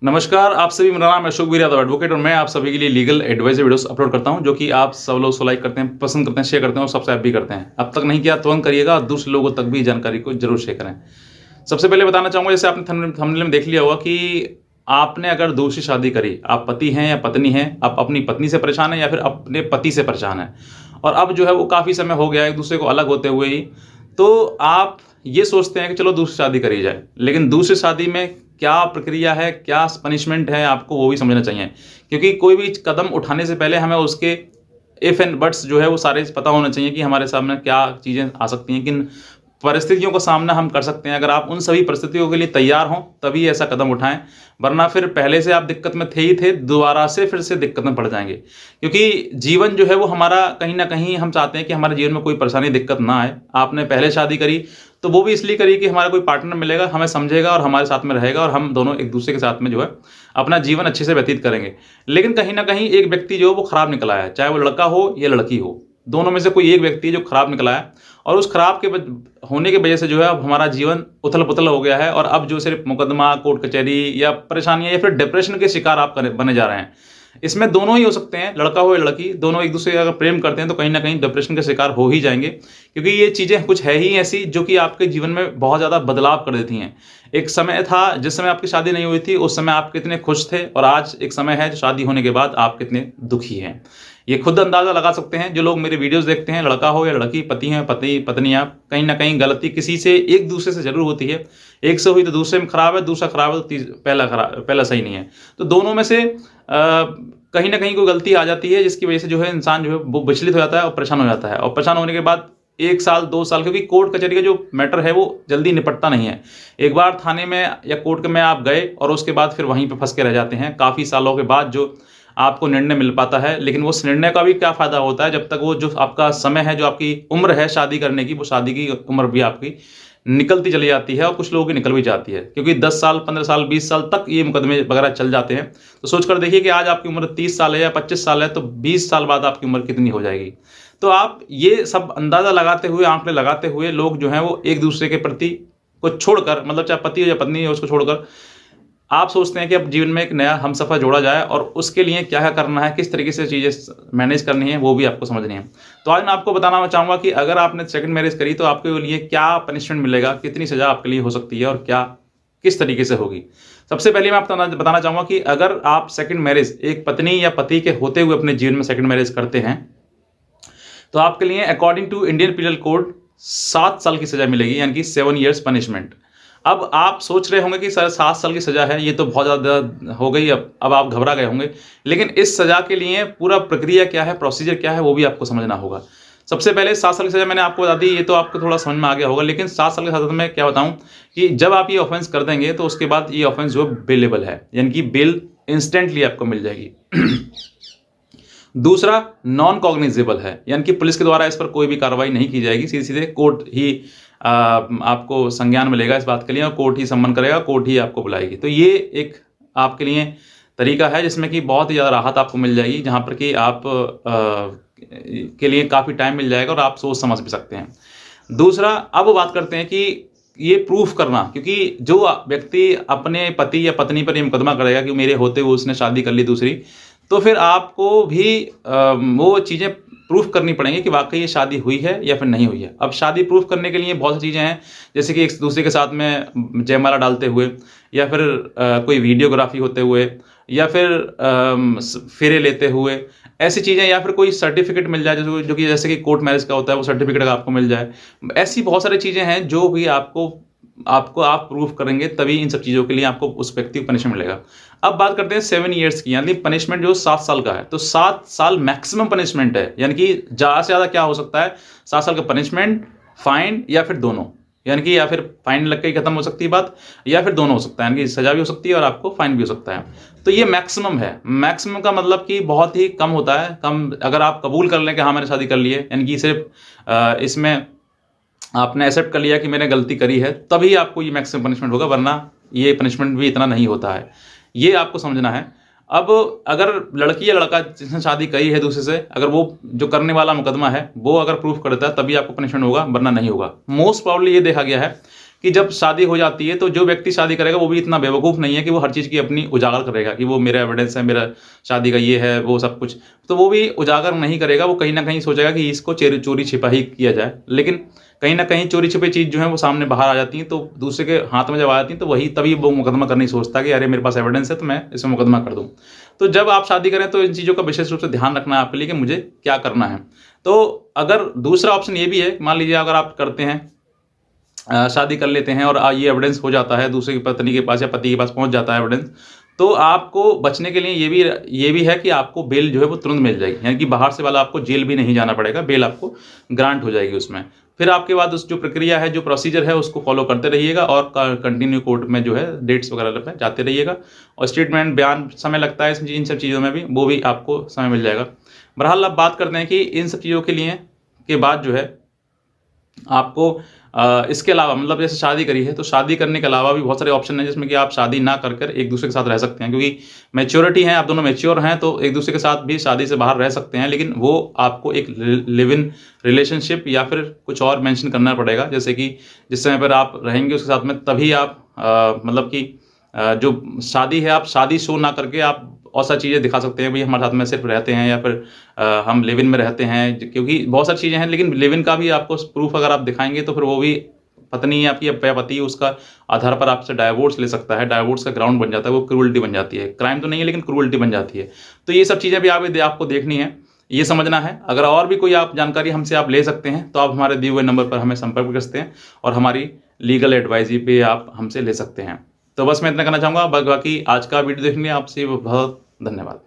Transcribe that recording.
नमस्कार, आप सभी मेरा नाम है अशोक वीर यादव एडवोकेट और मैं आप सभी के लिए लीगल एडवाइस वीडियोस अपलोड करता हूं जो कि आप सब लोग उसको लाइक करते हैं, पसंद करते हैं, शेयर करते हैं और सब्सक्राइब भी करते हैं। अब तक नहीं किया तुरंत करिएगा और दूसरे लोगों तक भी जानकारी को जरूर शेयर करें। सबसे पहले बताना चाहूँगा, जैसे आपने थंबनेल में देख लिया होगा कि आपने अगर दूसरी शादी करी, आप पति हैं या पत्नी हैं, आप अपनी पत्नी से परेशान हैं या फिर अपने पति से परेशान हैं और अब जो है वो काफ़ी समय हो गया है एक-दूसरे को अलग होते हुए ही, तो आप ये सोचते हैं कि चलो दूसरी शादी करी जाए। लेकिन दूसरी शादी में क्या प्रक्रिया है, क्या पनिशमेंट है, आपको वो भी समझना चाहिए। क्योंकि कोई भी कदम उठाने से पहले हमें उसके इफ एंड बट्स जो है वो सारे पता होना चाहिए कि हमारे सामने क्या चीज़ें आ सकती हैं, किन परिस्थितियों का सामना हम कर सकते हैं। अगर आप उन सभी परिस्थितियों के लिए तैयार हों, तभी ऐसा कदम उठाएँ, वरना फिर पहले से आप दिक्कत में थे ही थे, दोबारा से फिर से दिक्कत में पड़ जाएँगे। क्योंकि जीवन जो है वो हमारा कहीं न कहीं हम चाहते हैं कि हमारे जीवन में कोई परेशानी, दिक्कत ना आए। आपने पहले शादी करी, तो वो भी इसलिए करी कि हमारा कोई पार्टनर मिलेगा, हमें समझेगा और हमारे साथ में रहेगा और हम दोनों एक-दूसरे के साथ में जो है, अपना जीवन अच्छे से व्यतीत करेंगे। लेकिन कहीं न कहीं एक व्यक्ति जो है वो खराब निकल आया है, चाहे वो लड़का हो या लड़की हो। दोनों में से कोई एक व्यक्ति जो खराब निकला है और उस खराब के होने की वजह से जो है अब हमारा जीवन उथल-पुथल हो गया है और अब जो सिर्फ़ मुकदमा, कोर्ट कचहरी या परेशानियाँ या फिर डिप्रेशन के शिकार आप बने जा रहे हैं। इसमें दोनों ही हो सकते हैं, लड़का हो या लड़की, दोनों एक-दूसरे से अगर प्रेम करते हैं तो कहीं न कहीं डिप्रेशन के शिकार हो ही जाएँगे। क्योंकि ये चीज़ें कुछ है ही ऐसी जो कि आपके जीवन में बहुत ज़्यादा बदलाव कर देती हैं। एक समय था जिस समय आपकी शादी नहीं हुई थी, उस समय आप कितने खुश थे और आज एक समय है शादी होने के बाद आप कितने दुखी हैं। ये खुद अंदाज़ा लगा सकते हैं जो लोग मेरे वीडियोज़ देखते हैं, लड़का हो या लड़की, पति हैं, पति पत्नी आप, कहीं न कहीं गलती किसी से एक-दूसरे से ज़रूर होती है। एक से हुई तो दूसरे में खराब है, दूसरा खराब है तो पहला सही नहीं है। तो दोनों में से कहीं न कहीं कोई गलती आ जाती है जिसकी वजह से जो है इंसान जो है वो विचलित हो जाता है और परेशान हो जाता है और परेशान होने के बाद 1 साल, 2 साल, क्योंकि कोर्ट कचहरी का जो मैटर है वो जल्दी निपटता नहीं है। एक बार थाने में या कोर्ट में आप गए और उसके बाद फिर वहीं पे फँस के रह जाते हैं। काफ़ी सालों के बाद जो आपको निर्णय मिल पाता है, लेकिन उस निर्णय का भी क्या फ़ायदा होता है जब तक वो जो आपका समय है, जो आपकी उम्र है शादी करने की, वो शादी की उम्र भी आपकी निकलती चली जाती है और कुछ लोगों की निकल भी जाती है। क्योंकि 10 साल, 15 साल, 20 साल तक ये मुकदमे वगैरह चल जाते हैं। तो सोच कर देखिए कि आज आपकी उम्र 30 साल है या 25 साल है, तो 20 साल बाद आपकी उम्र कितनी हो जाएगी। तो आप ये सब अंदाज़ा लगाते हुए, आँकड़े लगाते हुए लोग जो हैं वो एक-दूसरे के प्रति को छोड़कर, मतलब चाहे पति हो या पत्नी हो, उसको छोड़कर आप सोचते हैं कि अब जीवन में एक नया हमसफ़र जोड़ा जाए और उसके लिए क्या-क्या करना है, किस तरीके से चीज़ें मैनेज करनी है, वो भी आपको समझनी है। तो आज मैं आपको बताना चाहूँगा कि अगर आपने सेकंड मैरेज करी तो आपके लिए क्या पनिशमेंट मिलेगा, कितनी सज़ा आपके लिए हो सकती है और क्या किस तरीके से होगी। सबसे पहले मैं आपको बताना चाहूँगा कि अगर आप सेकंड मैरेज एक पत्नी या पति के होते हुए अपने जीवन में सेकंड मैरेज करते हैं, तो आपके लिए according to Indian penal code 7 साल की सज़ा मिलेगी, यानी कि 7 इयर्स पनिशमेंट। अब आप सोच रहे होंगे कि सर 7 साल की सज़ा है, ये तो बहुत ज़्यादा हो गई, अब आप घबरा गए होंगे। लेकिन इस सज़ा के लिए पूरा प्रक्रिया क्या है, प्रोसीजर क्या है, वो भी आपको समझना होगा। सबसे पहले 7 साल की सज़ा मैंने आपको बता दी, ये तो आपको थोड़ा समझ में आ गया होगा। लेकिन 7 साल के साथ मैं क्या बताऊँ कि जब आप ये ऑफ़ेंस कर देंगे तो उसके बाद ये ऑफ़ेंस जो है बेलेबल है, यानी कि बेल इंस्टेंटली आपको मिल जाएगी। दूसरा नॉन कॉग्निजेबल है, यानी कि पुलिस के द्वारा इस पर कोई भी कार्रवाई नहीं की जाएगी, सीधे-सीधे कोर्ट ही आपको संज्ञान मिलेगा इस बात के लिए और कोर्ट ही सम्मन करेगा, कोर्ट ही आपको बुलाएगी। तो ये एक आपके लिए तरीका है जिसमें कि बहुत ही ज़्यादा राहत आपको मिल जाएगी, जहाँ पर कि आप के लिए काफ़ी टाइम मिल जाएगा और आप सोच समझ भी सकते हैं। दूसरा, अब बात करते हैं कि ये प्रूफ करना, क्योंकि जो व्यक्ति अपने पति या पत्नी पर ये मुकदमा करेगा कि मेरे होते हुए उसने शादी कर ली दूसरी, तो फिर आपको भी वो चीज़ें प्रूफ करनी पड़ेंगी कि वाक़ई ये शादी हुई है या फिर नहीं हुई है। अब शादी प्रूफ करने के लिए बहुत सी चीज़ें हैं, जैसे कि एक-दूसरे के साथ में जयमाला डालते हुए या फिर कोई वीडियोग्राफ़ी होते हुए या फिर फेरे लेते हुए, ऐसी चीज़ें, या फिर कोई सर्टिफ़िकेट मिल जाए जो कि जैसे कि कोर्ट मैरिज का होता है, वो सर्टिफ़िकेट अगर आपको मिल जाए। ऐसी बहुत सारी चीज़ें हैं जो भी आपको आपको आप प्रूफ करेंगे, तभी इन सब चीज़ों के लिए आपको उस व्यक्ति को पनिशमेंट मिलेगा। अब बात करते हैं 7 इयर्स की, यानी पनिशमेंट जो 7 साल का है। तो 7 साल मैक्सिमम पनिशमेंट है, यानी कि ज़्यादा से ज़्यादा क्या हो सकता है, 7 साल का पनिशमेंट, फाइन या फिर दोनों। यानी कि या फिर फाइन लग के ही खत्म हो सकती है बात, या फिर दोनों हो सकता है, यानी कि सज़ा भी हो सकती है और आपको फाइन भी हो सकता है। तो ये मैक्सिमम है। मैक्सिमम का मतलब कि बहुत ही कम होता है। कम अगर आप कबूल कर लें कि हाँ, मैंने शादी कर ली है, यानी कि सिर्फ़ इसमें आपने एक्सेप्ट कर लिया कि मैंने गलती करी है, तभी आपको ये मैक्सिमम पनिशमेंट होगा, वरना ये पनिशमेंट भी इतना नहीं होता है। ये आपको समझना है। अब अगर लड़की या लड़का जिसने शादी करी है दूसरे से, अगर वो जो करने वाला मुकदमा है, वो अगर प्रूफ कर देता है, तभी आपको पनिशमेंट होगा, वरना नहीं होगा। मोस्ट प्रोबेबली ये देखा गया है कि जब शादी हो जाती है तो जो व्यक्ति शादी करेगा वो भी इतना बेवकूफ़ नहीं है कि वो हर चीज़ की अपनी उजागर करेगा कि वो मेरा एविडेंस है, मेरा शादी का ये है, वो सब कुछ। तो वो भी उजागर नहीं करेगा, वो कहीं न कहीं सोचेगा कि इसको चोरी-छिपा ही किया जाए। लेकिन कहीं न कहीं चोरी-छिपी चीज़ जो है वो सामने बाहर आ जाती हैं, तो दूसरे के हाथ में जब आ जाती हैं तो वही तभी वो मुकदमा करने की सोचता है कि अरे मेरे पास एविडेंस है तो मैं इसमें मुकदमा कर दूँ। तो जब आप शादी करें तो इन चीज़ों का विशेष रूप से ध्यान रखना है आपके लिए कि मुझे क्या करना है। तो अगर दूसरा ऑप्शन ये भी है, मान लीजिए अगर आप करते हैं शादी कर लेते हैं और ये एविडेंस हो जाता है, दूसरे की पत्नी के पास या पति के पास पहुँच जाता है एविडेंस, तो आपको बचने के लिए ये भी है कि आपको बेल जो है वो तुरंत मिल जाएगी। यानी कि बाहर से वाला आपको जेल भी नहीं जाना पड़ेगा, बेल आपको ग्रांट हो जाएगी उसमें। फिर आपके बाद उस जो प्रक्रिया है, जो प्रोसीजर है उसको फ़ॉलो करते रहिएगा और क कंटिन्यू कोर्ट में जो है डेट्स वगैरह पे जाते रहिएगा और स्टेटमेंट, बयान समय लगता है इन सब चीज़ों में भी, वो भी आपको समय मिल जाएगा। बहरहाल अब बात करते हैं कि इन सब चीज़ों के बाद जो है आपको इसके अलावा मतलब जैसे शादी करी है, तो शादी करने के अलावा भी बहुत सारे ऑप्शन हैं जिसमें कि आप शादी ना कर कर एक-दूसरे के साथ रह सकते हैं क्योंकि मैच्योरिटी है, आप दोनों मैच्योर हैं, तो एक-दूसरे के साथ भी शादी से बाहर रह सकते हैं। लेकिन वो आपको एक लिव इन रिलेशनशिप या फिर कुछ और मेंशन करना पड़ेगा। जैसे कि जिस समय पर आप रहेंगे उसके साथ में तभी आप मतलब कि जो शादी है, आप शादी शो ना करके आप और सारी चीज़ें दिखा सकते हैं, भई हमारे साथ में सिर्फ़ रहते हैं या फिर हम लिव इन में रहते हैं, क्योंकि बहुत सारी चीज़ें हैं, लेकिन लिव इन का भी आपको प्रूफ़ अगर आप दिखाएँगे तो फिर वो भी पत्नी आपकी या पति उसका आधार पर आपसे डाइवोर्स ले सकता है, डाइवोर्स का ग्राउंड बन जाता है, वो क्रूरल्टी बन जाती है। क्राइम तो नहीं है लेकिन क्रूरल्टी बन जाती है। तो ये सब चीज़ें भी आपको देखनी है, ये समझना है। अगर और भी कोई आप जानकारी हमसे आप ले सकते हैं, तो आप हमारे दिए हुए नंबर पर हमें संपर्क कर सकते हैं और हमारी लीगल एडवाइज़री पे आप हमसे ले सकते हैं। तो बस मैं इतना कहना चाहूँगा, बाकी आज का वीडियो देखने के लिए आपसे बहुत धन्यवाद।